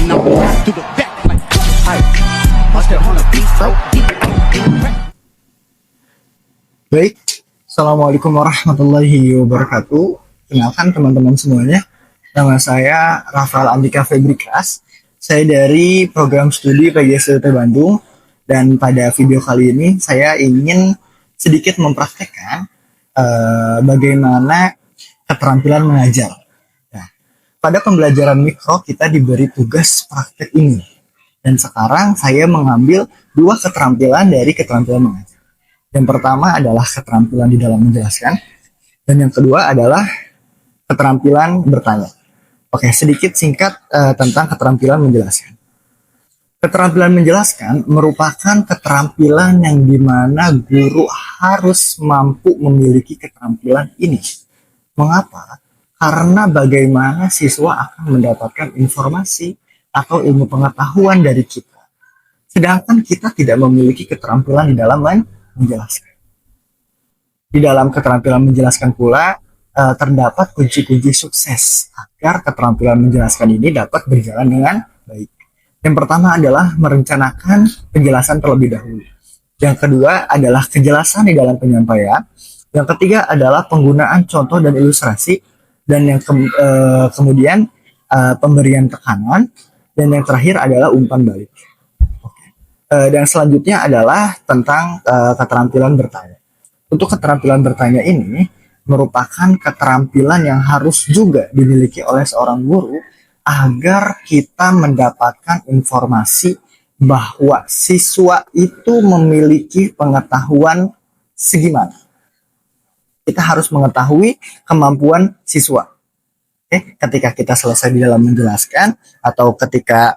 and I'm to the back like bust that on the beat, bro. Baik, Assalamualaikum warahmatullahi wabarakatuh. Kenalkan teman-teman semuanya, nama saya Rafael Andika Febrikas. Saya dari program studi PGSDT Bandung, dan pada video kali ini saya ingin sedikit mempraktekkan bagaimana keterampilan mengajar. Nah, pada pembelajaran mikro kita diberi tugas praktek ini, dan sekarang saya mengambil dua keterampilan dari keterampilan mengajar. Yang pertama adalah keterampilan di dalam menjelaskan, dan yang kedua adalah keterampilan bertanya. Oke, sedikit singkat tentang keterampilan menjelaskan. Keterampilan menjelaskan merupakan keterampilan yang dimana guru harus mampu memiliki keterampilan ini. Mengapa? Karena bagaimana siswa akan mendapatkan informasi atau ilmu pengetahuan dari kita. Sedangkan kita tidak memiliki keterampilan di dalam menjelaskan. Di dalam keterampilan menjelaskan pula terdapat kunci-kunci sukses agar keterampilan menjelaskan ini dapat berjalan dengan baik. Yang pertama adalah merencanakan penjelasan terlebih dahulu. Yang kedua adalah kejelasan di dalam penyampaian. Yang ketiga adalah penggunaan contoh dan ilustrasi. Dan yang kemudian pemberian tekanan. Dan yang terakhir adalah umpan balik. Dan selanjutnya adalah tentang keterampilan bertanya. Untuk keterampilan bertanya ini merupakan keterampilan yang harus juga dimiliki oleh seorang guru agar kita mendapatkan informasi bahwa siswa itu memiliki pengetahuan segimana. Kita harus mengetahui kemampuan siswa. Ketika kita selesai di dalam menjelaskan atau ketika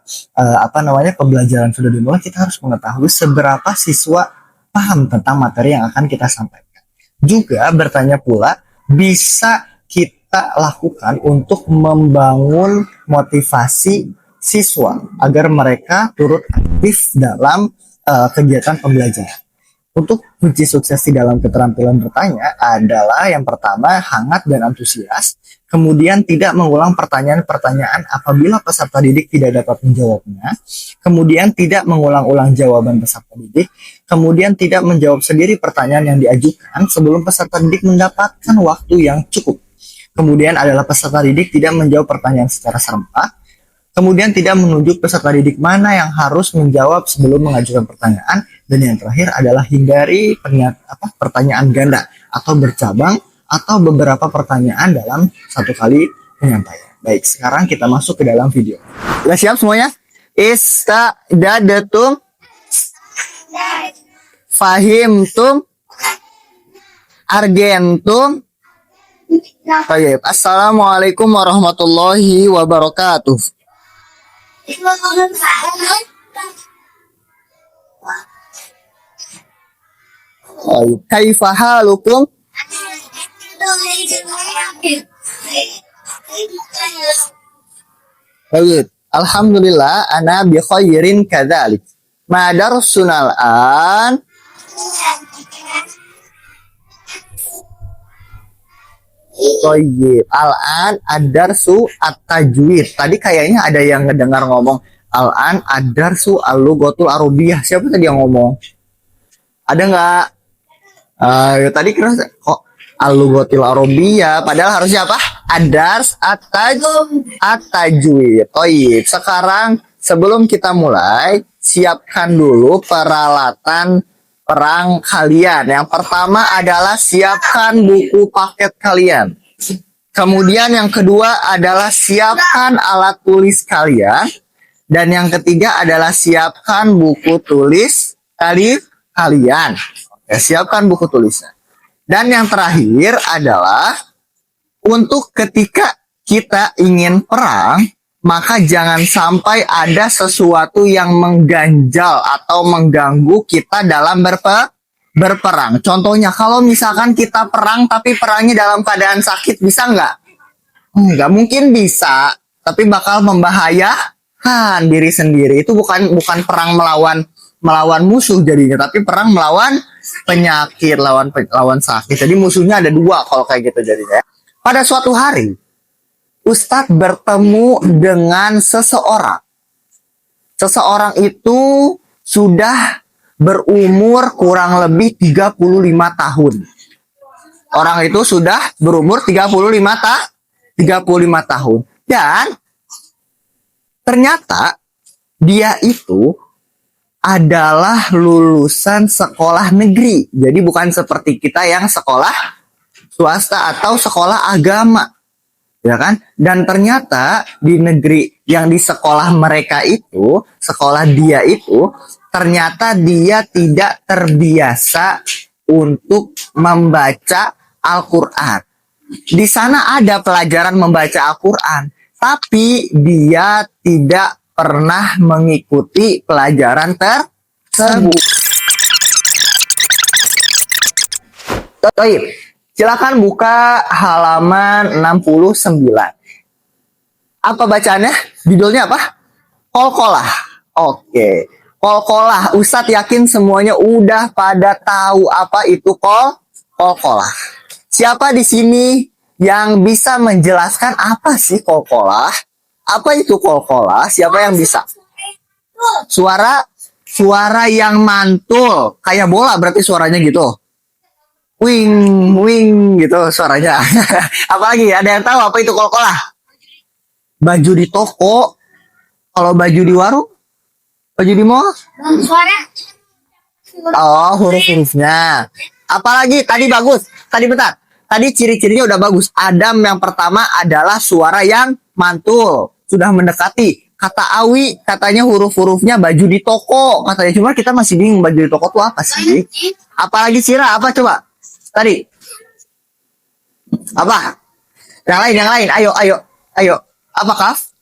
pembelajaran sudah dimulai, kita harus mengetahui seberapa siswa paham tentang materi yang akan kita sampaikan. Juga bertanya pula bisa kita lakukan untuk membangun motivasi siswa agar mereka turut aktif dalam kegiatan pembelajaran. Untuk kunci sukses di dalam keterampilan bertanya adalah yang pertama, hangat dan antusias. Kemudian tidak mengulang pertanyaan-pertanyaan apabila peserta didik tidak dapat menjawabnya. Kemudian tidak mengulang-ulang jawaban peserta didik. Kemudian tidak menjawab sendiri pertanyaan yang diajukan sebelum peserta didik mendapatkan waktu yang cukup. Kemudian adalah peserta didik tidak menjawab pertanyaan secara serempak. Kemudian tidak menunjuk peserta didik mana yang harus menjawab sebelum mengajukan pertanyaan. Dan yang terakhir adalah hindari pertanyaan ganda atau bercabang atau beberapa pertanyaan dalam satu kali penyampaian. Baik, sekarang kita masuk ke dalam video. Sudah siap semuanya? Ista'dadatum? Fahimtum? Argentum? Baik, Assalamualaikum warahmatullahi wabarakatuh. Kaifa halukum? Baik, alhamdulillah ana bi khairin kadzalik. Ma darsunal an? Baik, al-an ad-darsu at-tajwid. Tadi kayaknya ada yang ngedengar ngomong al-an ad-darsu al-lughatul arabiyyah. Siapa tadi yang ngomong? Ada nggak? Tadi kira kok al-lughatil arabiyyah, padahal harusnya apa? Ad-dars at-tajwid. Baik, sekarang sebelum kita mulai, siapkan dulu peralatan perang kalian. Yang pertama adalah siapkan buku paket kalian. Kemudian yang kedua adalah siapkan alat tulis kalian. Dan yang ketiga adalah siapkan buku tulis kalian. Oke, siapkan buku tulisnya. Dan yang terakhir adalah untuk ketika kita ingin perang, maka jangan sampai ada sesuatu yang mengganjal atau mengganggu kita dalam berperang. Contohnya, kalau misalkan kita perang tapi perangnya dalam keadaan sakit, bisa nggak? Nggak mungkin bisa, tapi bakal membahayakan diri sendiri. Itu bukan perang melawan musuh jadinya, tapi perang melawan penyakit, lawan sakit. Jadi musuhnya ada dua kalau kayak gitu jadinya. Pada suatu hari, Ustadz bertemu dengan seseorang seseorang itu sudah berumur kurang lebih 35 tahun. Orang itu sudah berumur 35 tahun. Dan ternyata dia itu adalah lulusan sekolah negeri. Jadi bukan seperti kita yang sekolah swasta atau sekolah agama. Ya kan? Dan ternyata di negeri yang di sekolah mereka itu, sekolah dia itu, ternyata dia tidak terbiasa untuk membaca Al-Quran. Di sana ada pelajaran membaca Al-Quran, tapi dia tidak pernah mengikuti pelajaran tersebut. Baik, silakan buka halaman 69. Apa bacaannya? Judulnya apa? Qalqalah. Oke. Qalqalah. Ustadz yakin semuanya udah pada tahu apa itu qalqalah. Siapa di sini yang bisa menjelaskan apa sih qalqalah? Apa itu qalqalah? Siapa yang bisa? Suara yang mantul, kayak bola berarti suaranya gitu. Wing, wing gitu suaranya. Apalagi ada yang tahu apa itu qalqalah? Baju di toko, kalau baju di warung, baju di mall. Suara. Oh, huruf-hurufnya. Apalagi tadi bagus. Tadi bentar. Tadi ciri-cirinya udah bagus. Adam yang pertama adalah suara yang mantul. Sudah mendekati. Kata Awi katanya huruf-hurufnya baju di toko. Katanya cuma kita masih bingung baju di toko itu apa sih? Apalagi Sira, apa coba? Tadi. Apa? Yang lain. Ayo. Apa Kaf?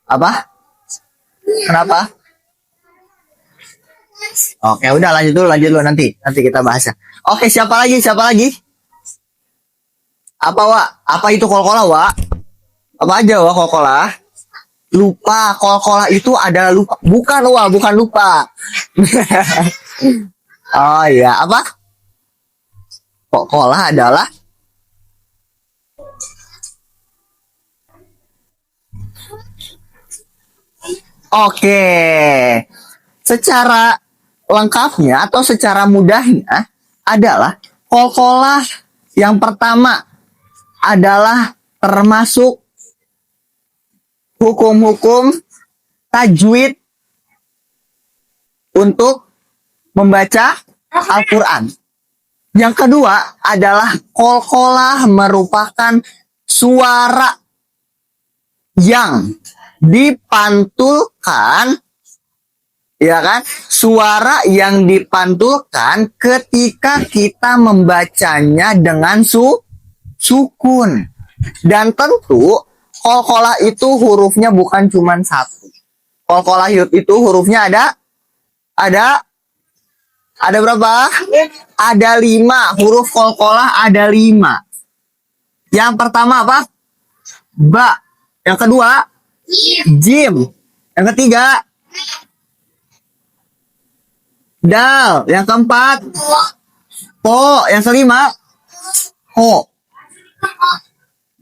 Apa? Kenapa? Oke, udah lanjut dulu nanti kita bahas ya. Oke, siapa lagi? Apa Wak? Apa itu qalqalah Wak? Apa aja Wak qalqalah? Lupa, qalqalah itu adalah lupa. Bukan Wak, bukan lupa. Oh iya, apa? Qalqalah adalah oke. Secara lengkapnya atau secara mudahnya adalah qalqalah yang pertama adalah termasuk hukum-hukum tajwid untuk membaca Al-Quran. Yang kedua adalah qalqalah merupakan suara yang dipantulkan, ya kan? Suara yang dipantulkan ketika kita membacanya dengan sukun. Dan tentu qalqalah itu hurufnya bukan cuma satu. Qalqalah itu hurufnya ada berapa? Ada 5. Huruf qalqalah ada 5. Yang pertama apa? Ba. Yang kedua jim. Yang ketiga dal. Yang keempat po. Yang kelima ho.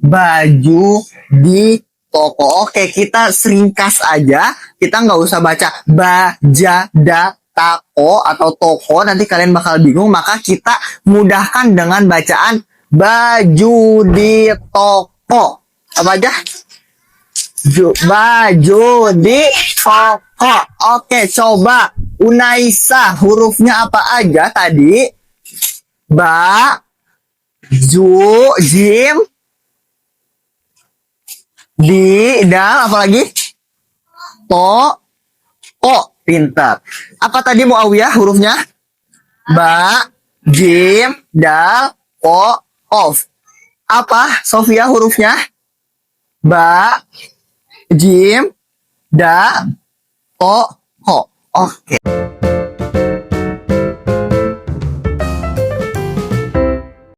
Baju di toko. Oke, kita seringkas aja. Kita nggak usah baca bajada tako atau toko. Nanti kalian bakal bingung. Maka kita mudahkan dengan bacaan baju di toko. Apa aja? Baju di toko. Oke, coba Unaisa, hurufnya apa aja tadi? Ba, ju, jim, di, dal, apa lagi? To, o, pintar. Apa tadi Muawiyah hurufnya? Ba, jim, dal, o, of. Apa Sofia hurufnya? Ba, jim, da, to, ho. Oke.